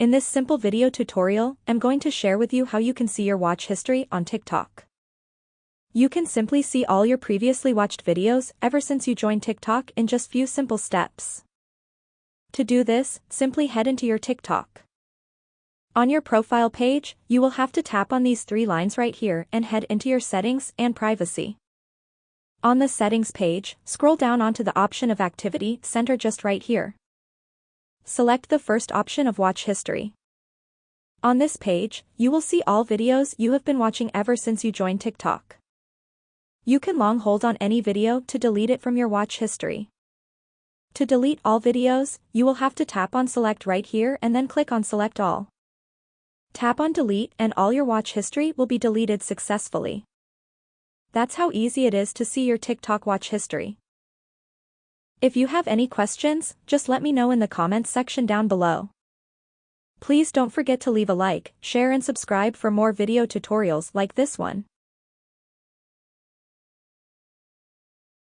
In this simple video tutorial, I'm going to share with you how you can see your watch history on TikTok. You can simply see all your previously watched videos ever since you joined TikTok in just few simple steps. To do this, simply head into your TikTok. On your profile page, you will have to tap on these three lines right here and head into your settings and privacy. On the settings page, scroll down onto the option of activity center just right here. Select the first option of watch history. On this page, you will see all videos you have been watching ever since you joined TikTok. You can long hold on any video to delete it from your watch history. To delete all videos, you will have to tap on select right here and then click on select all. Tap on delete and all your watch history will be deleted successfully. That's how easy it is to see your TikTok watch history. If you have any questions, just let me know in the comments section down below. Please don't forget to leave a like, share and subscribe for more video tutorials like this one.